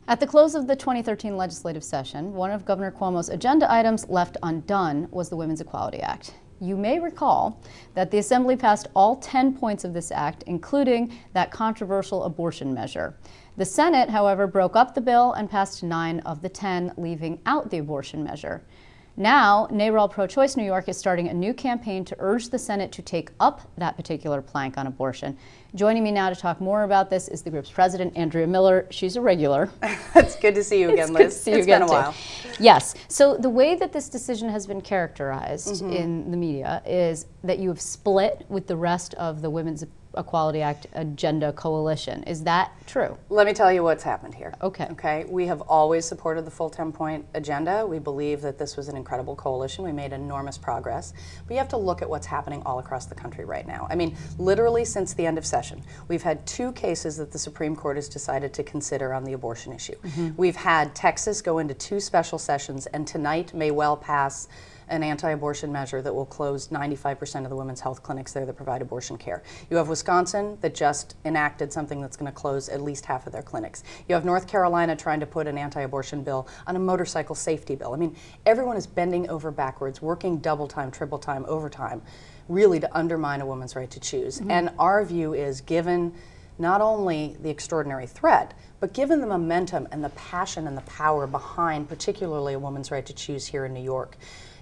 At the close of the 2013 legislative session, one of Governor Cuomo's agenda items left undone was the Women's Equality Act. You may recall that the Assembly passed all 10 points of this act, including that controversial abortion measure. The Senate, however, broke up the bill and passed 9 of the 10, leaving out the abortion measure. Now, NARAL Pro-Choice New York is starting a new campaign to urge the Senate to take up that particular plank on abortion. Joining me now to talk more about this is the group's president, Andrea Miller. She's a regular. It's good to see you again, Liz. It's been a while. Yes. So the way that this decision has been characterized in the media is that you have split with the rest of the Women's Equality Act agenda coalition. Is that true? Let me tell you what's happened here. Okay. We have always supported the full 10-point agenda. We believe that this was an incredible coalition. We made enormous progress. But you have to look at what's happening all across the country right now. I mean, literally since the end of session, we've had 2 cases that the Supreme Court has decided to consider on the abortion issue. We've had Texas go into 2 special sessions, and tonight may well pass an anti-abortion measure that will close 95% of the women's health clinics there that provide abortion care. You have Wisconsin that just enacted something that's going to close at least half of their clinics. You have North Carolina trying to put an anti-abortion bill on a motorcycle safety bill. I mean, everyone is bending over backwards, working double time, triple time, overtime, really to undermine a woman's right to choose. And our view is, given not only the extraordinary threat, but given the momentum and the passion and the power behind particularly a woman's right to choose here in New York,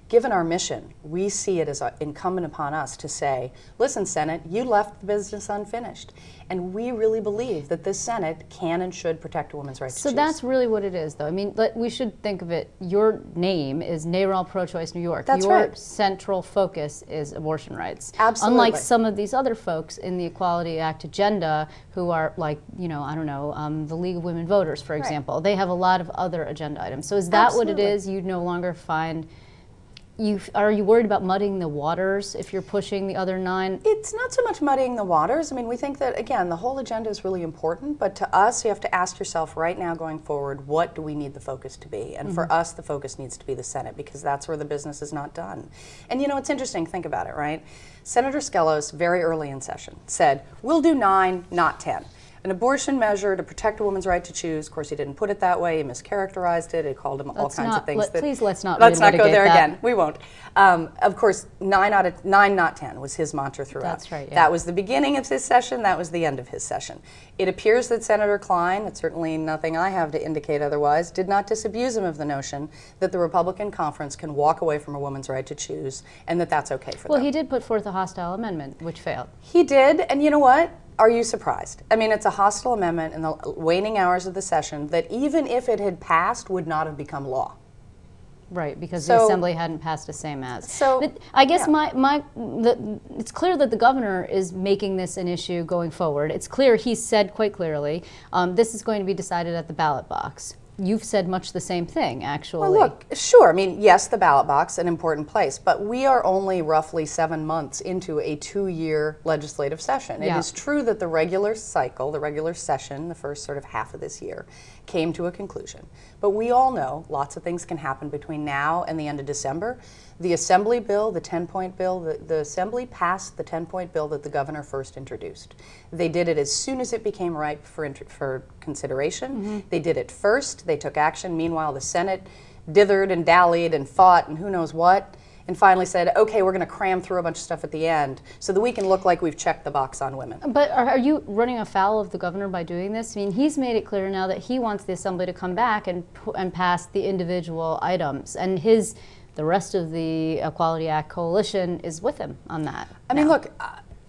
given our mission, we see it as incumbent upon us to say, listen, Senate, you left the business unfinished. And we really believe that this Senate can and should protect a woman's right to choose. So that's really what it is, though. I mean, we should think of it, your name is NARAL Pro-Choice New York. That's your right. Central focus is abortion rights. Absolutely. Unlike some of these other folks in the Equality Act agenda who are like, you know, I don't know, the League of Women Voters, for example. They have a lot of other agenda items. So is that what it is? You no longer find... Are you worried about muddying the waters if you're pushing the other 9? It's not so much muddying the waters. I mean, we think that, again, the whole agenda is really important, but to us, you have to ask yourself right now going forward, what do we need the focus to be? And for us, the focus needs to be the Senate, because that's where the business is not done. And you know, it's interesting, think about it, right? Senator Skelos, very early in session, said, we'll do 9, not 10. An abortion measure to protect a woman's right to choose. Of course, he didn't put it that way. He mischaracterized it. He called him all kinds of things. Please let's not go there that. again. We won't. Of course, 9, not 10 was his mantra throughout. That's right. Yeah. That was the beginning of his session. That was the end of his session. It appears that Senator Klein, it's certainly nothing I have to indicate otherwise, did not disabuse him of the notion that the Republican conference can walk away from a woman's right to choose, and that that's okay for them. Well, he did put forth a hostile amendment, which failed. He did, and you know what? Are you surprised? I mean, it's a hostile amendment in the waning hours of the session that even if it had passed would not have become law. Right, because the Assembly hadn't passed a same as. So but I guess it's clear that the governor is making this an issue going forward. It's clear, he said quite clearly, this is going to be decided at the ballot box. You've said much the same thing, actually. Well, look, sure. I mean, yes, the ballot box, an important place, but we are only roughly 7 months into a 2-year legislative session. It is true that the regular cycle, the regular session, the first sort of half of this year, came to a conclusion. But we all know lots of things can happen between now and the end of December. The Assembly bill, the 10-point bill, the Assembly passed the 10-point bill that the governor first introduced. They did it as soon as it became ripe for consideration. They did it first. They took action. Meanwhile, the Senate dithered and dallied and fought and who knows what, and finally said, okay, we're going to cram through a bunch of stuff at the end so that we can look like we've checked the box on women. But are you running afoul of the governor by doing this? I mean, he's made it clear now that he wants the Assembly to come back and pass the individual items, and the rest of the Equality Act coalition is with him on that. I mean, look,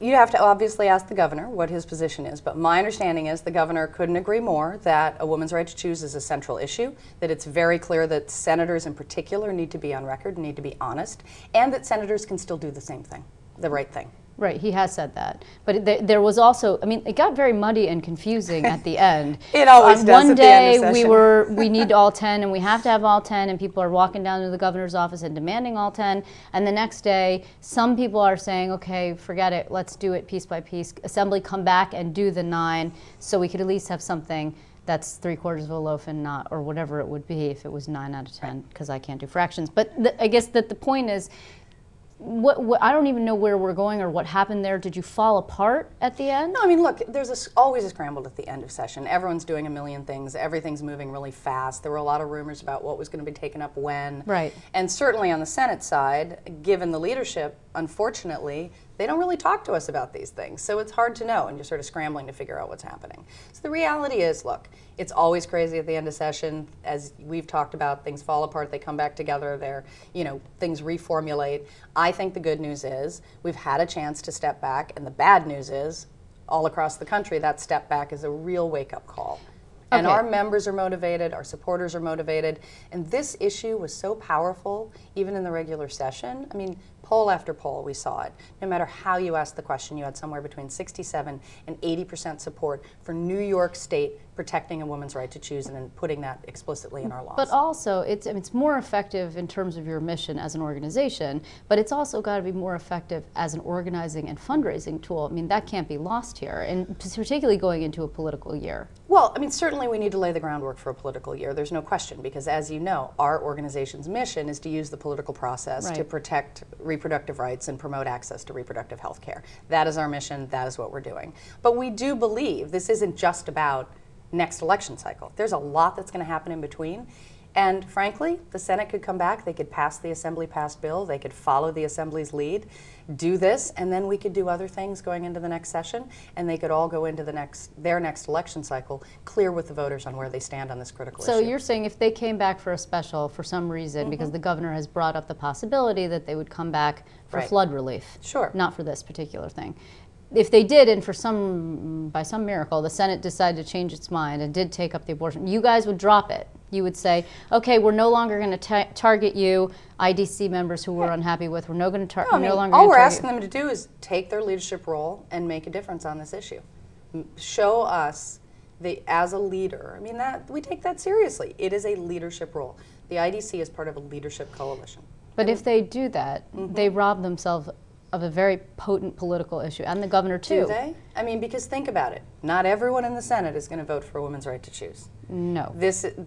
you have to obviously ask the governor what his position is, but my understanding is the governor couldn't agree more that a woman's right to choose is a central issue, that it's very clear that senators in particular need to be on record, need to be honest, and that senators can still do the same thing, the right thing. Right, he has said that. But there was also, I mean, it got very muddy and confusing at the end. It always does one at the end of day session. we need all 10 and we have to have all 10 and people are walking down to the governor's office and demanding all 10. And the next day, some people are saying, okay, forget it, let's do it piece by piece. Assembly, come back and do the 9 so we could at least have something that's 3/4 of a loaf and not, or whatever it would be if it was 9 out of 10, because I can't do fractions. But I guess that the point is, what, I don't even know where we're going or what happened there. Did you fall apart at the end? No, I mean, look, there's always a scramble at the end of session. Everyone's doing a million things. Everything's moving really fast. There were a lot of rumors about what was going to be taken up when. Right. And certainly on the Senate side, given the leadership, unfortunately, they don't really talk to us about these things. So it's hard to know, and you're sort of scrambling to figure out what's happening. So the reality is, look, it's always crazy at the end of session. As we've talked about, things fall apart, they come back together, things reformulate. I think the good news is we've had a chance to step back, and the bad news is all across the country that step back is a real wake-up call. And Okay. our members are motivated, our supporters are motivated, and this issue was so powerful, even in the regular session. I mean, poll after poll, we saw it. No matter how you asked the question, you had somewhere between 67 and 80% support for New York State protecting a woman's right to choose and putting that explicitly in our laws. But also, it's more effective in terms of your mission as an organization, but it's also got to be more effective as an organizing and fundraising tool. I mean, that can't be lost here, and particularly going into a political year. Well, I mean, certainly we need to lay the groundwork for a political year. There's no question, because as you know, our organization's mission is to use the political process Right. to protect reproductive rights and promote access to reproductive health care. That is our mission. That is what we're doing. But we do believe this isn't just about next election cycle. There's a lot that's going to happen in between. And frankly, the Senate could come back, they could pass the Assembly-passed bill, they could follow the Assembly's lead, do this, and then we could do other things going into the next session, and they could all go into their next election cycle clear with the voters on where they stand on this critical issue. So you're saying if they came back for a special for some reason, because the governor has brought up the possibility that they would come back for Right. flood relief, Sure. not for this particular thing. If they did, and by some miracle, the Senate decided to change its mind and did take up the abortion, you guys would drop it. You would say, okay, we're no longer going to target you, IDC members who we're unhappy with. We're no going to No, I mean, all we're asking them to do is take their leadership role and make a difference on this issue. Show us as a leader. I mean, we take that seriously. It is a leadership role. The IDC is part of a leadership coalition. But if they do that, they rob themselves of a very potent political issue, and the governor too. Do they? I mean, because think about it. Not everyone in the Senate is going to vote for a woman's right to choose. No.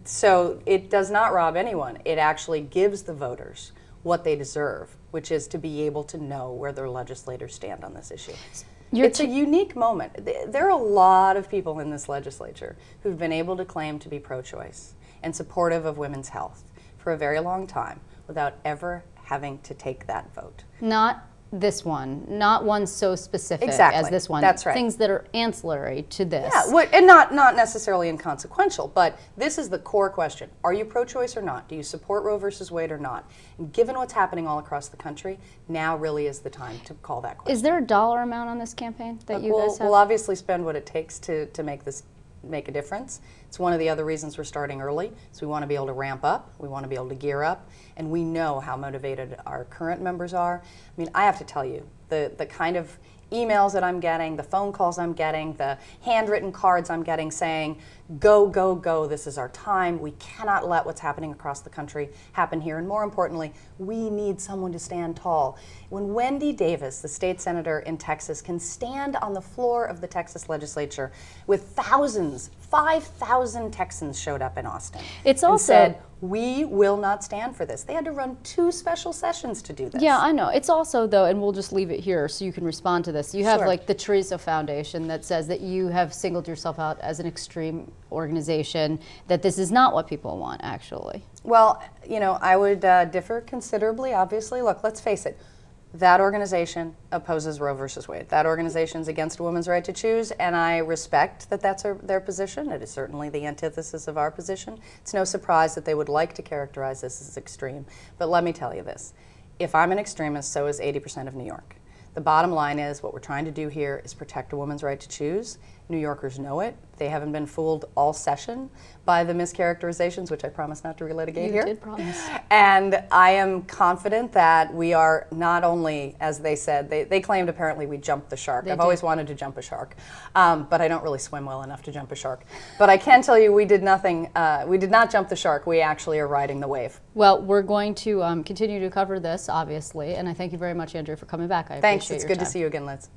So it does not rob anyone. It actually gives the voters what they deserve, which is to be able to know where their legislators stand on this issue. It's a unique moment. There are a lot of people in this legislature who've been able to claim to be pro-choice and supportive of women's health for a very long time without ever having to take that vote. Not this one, not one so specific Exactly. as this one. That's right. Things that are ancillary to this. Yeah, and not necessarily inconsequential, but this is the core question. Are you pro-choice or not? Do you support Roe versus Wade or not? And given what's happening all across the country, now really is the time to call that question. Is there a dollar amount on this campaign that you guys have? We'll obviously spend what it takes to make a difference. It's one of the other reasons we're starting early. So we want to be able to ramp up, we want to be able to gear up, and we know how motivated our current members are. I mean, I have to tell you, the kind of emails that I'm getting, the phone calls I'm getting, the handwritten cards I'm getting saying, go, go, go, this is our time. We cannot let what's happening across the country happen here. And more importantly, we need someone to stand tall. When Wendy Davis, the state senator in Texas, can stand on the floor of the Texas legislature with thousands, 5,000 Texans showed up in Austin. It's and also said, we will not stand for this. They had to run 2 special sessions to do this. Yeah, I know. It's also, though, and we'll just leave it here so you can respond to this. You have Sure. like the Teresa Foundation that says that you have singled yourself out as an extreme organization, that this is not what people want, actually. Well, you know, I would differ considerably, obviously. Look, let's face it. That organization opposes Roe versus Wade. That organization's against a woman's right to choose, and I respect that that's their position. It is certainly the antithesis of our position. It's no surprise that they would like to characterize this as extreme. But let me tell you this. If I'm an extremist, so is 80% of New York. The bottom line is what we're trying to do here is protect a woman's right to choose. New Yorkers know it. They haven't been fooled all session by the mischaracterizations, which I promise not to relitigate here. You did promise. And I am confident that we are not only, as they said, they claimed apparently we jumped the shark. I've always wanted to jump a shark, but I don't really swim well enough to jump a shark. But I can tell you we did nothing, we did not jump the shark. We actually are riding the wave. Well, we're going to continue to cover this, obviously, and I thank you very much, Andrea, for coming back. I Thanks. appreciate It's your good time. to see you again, Liz.